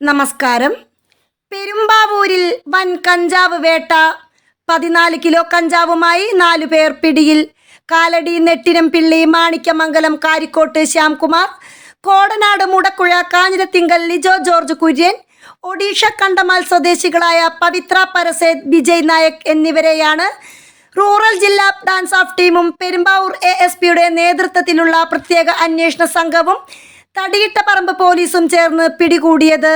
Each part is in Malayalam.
നമസ്കാരം. പെരുമ്പാവൂരിൽ വൻ കഞ്ചാവ് വേട്ട. 14 കിലോ കഞ്ചാവുമായി 4 പേർ പിടിയിൽ. കാലടി നെട്ടിരംപിള്ളി, മാണിക്യമംഗലം കാരിക്കോട്ട് ശ്യാംകുമാർ, കോടനാട് മുടക്കുഴ കാഞ്ഞിരത്തിങ്കൽ ലിജോ ജോർജ് കുര്യൻ, ഒഡീഷ കണ്ടമാൽ സ്വദേശികളായ പവിത്ര പരസേത്, വിജയ് നായക് എന്നിവരെയാണ് റൂറൽ ജില്ലാ ഡാൻസ് ഓഫ് ടീമും പെരുമ്പാവൂർ ASPയുടെ നേതൃത്വത്തിലുള്ള പ്രത്യേക അന്വേഷണ സംഘവും തടിയിട്ടപറമ്പ് പോലീസും ചേർന്ന് പിടികൂടിയത്.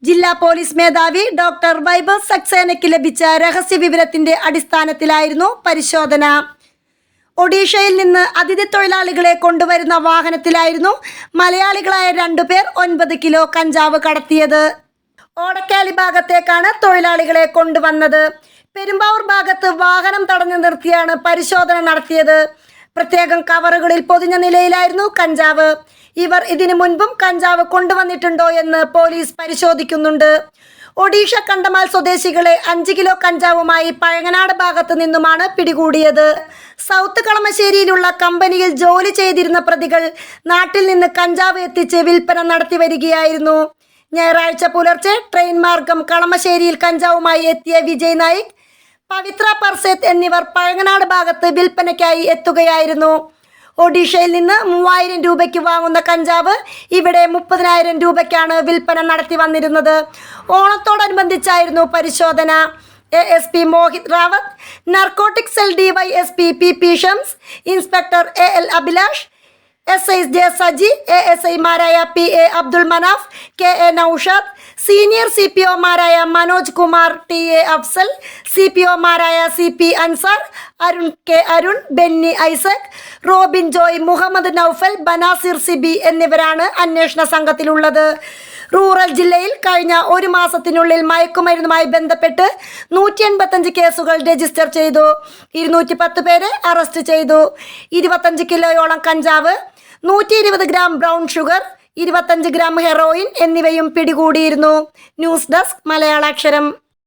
ജില്ലാ പോലീസ് മേധാവി ഡോക്ടർ വൈഭവ് സക്സേനയ്ക്ക് ലഭിച്ച രഹസ്യ വിവരത്തിന്റെ അടിസ്ഥാനത്തിലായിരുന്നു പരിശോധന. ഒഡീഷയിൽ നിന്ന് അതിഥി തൊഴിലാളികളെ കൊണ്ടുവരുന്ന വാഹനത്തിലായിരുന്നു മലയാളികളായ 2 പേർ 9 കിലോ കഞ്ചാവ് കടത്തിയത്. ഓടക്കാലി ഭാഗത്തേക്കാണ് തൊഴിലാളികളെ കൊണ്ടുവന്നത്. പെരുമ്പാവൂർ ഭാഗത്ത് വാഹനം തടഞ്ഞു നിർത്തിയാണ് പരിശോധന നടത്തിയത്. പ്രത്യേകം കവറുകളിൽ പൊതിഞ്ഞ നിലയിലായിരുന്നു കഞ്ചാവ്. ഇവർ ഇതിനു മുൻപും കഞ്ചാവ് കൊണ്ടുവന്നിട്ടുണ്ടോ എന്ന് പോലീസ് പരിശോധിക്കുന്നുണ്ട്. ഒഡീഷ കണ്ടമാൽ സ്വദേശികളെ 5 കിലോ കഞ്ചാവുമായി പഴങ്ങനാട് ഭാഗത്ത് നിന്നുമാണ് പിടികൂടിയത്. സൗത്ത് കളമശ്ശേരിയിലുള്ള കമ്പനിയിൽ ജോലി ചെയ്തിരുന്ന പ്രതികൾ നാട്ടിൽ നിന്ന് കഞ്ചാവ് എത്തിച്ച് വിൽപ്പന നടത്തി വരികയായിരുന്നു. ഞായറാഴ്ച പുലർച്ചെ ട്രെയിൻ മാർഗം കളമശ്ശേരിയിൽ കഞ്ചാവുമായി എത്തിയ വിജയ് നായിക്, പവിത്ര പർസേത് എന്നിവർ പഴങ്ങനാട് ഭാഗത്ത് വിൽപ്പനയ്ക്കായി എത്തുകയായിരുന്നു. ഒഡീഷയിൽ നിന്ന് 3000 രൂപയ്ക്ക് വാങ്ങുന്ന കഞ്ചാവ് ഇവിടെ 30,000 രൂപയ്ക്കാണ് വിൽപ്പന നടത്തി വന്നിരുന്നത്. ഓണത്തോടനുബന്ധിച്ചായിരുന്നു പരിശോധന. ASP Mohit Rawat, narcotic cell DYSP PP Shams, inspector AL Abhilash, SI J Saji, ASI-മാരായ PA Abdul Manaf, KA Noushad, senior CPO-മാരായ മനോജ് കുമാർ, TA അഫ്സൽ, CPO-മാരായ CP അൻസാർ, അരുൺ K അരുൺ, ബെന്നി ഐസക്, റോബിൻ ജോയ്, മുഹമ്മദ് നൌഫൽ, ബനാസിർ സിബി എന്നിവരാണ് അന്വേഷണ സംഘത്തിലുള്ളത്. റൂറൽ ജില്ലയിൽ കഴിഞ്ഞ 1 മാസത്തിനുള്ളിൽ മയക്കുമരുന്നുമായി ബന്ധപ്പെട്ട് 185 കേസുകൾ രജിസ്റ്റർ ചെയ്തു. 210 പേരെ അറസ്റ്റ് ചെയ്തു. 25 കിലോയോളം കഞ്ചാവ്, 120 gram brown sugar, 25 gram heroin എന്നിവയും പിടികൂടിയിരുന്നു. News desk മലയാളാക്ഷരം.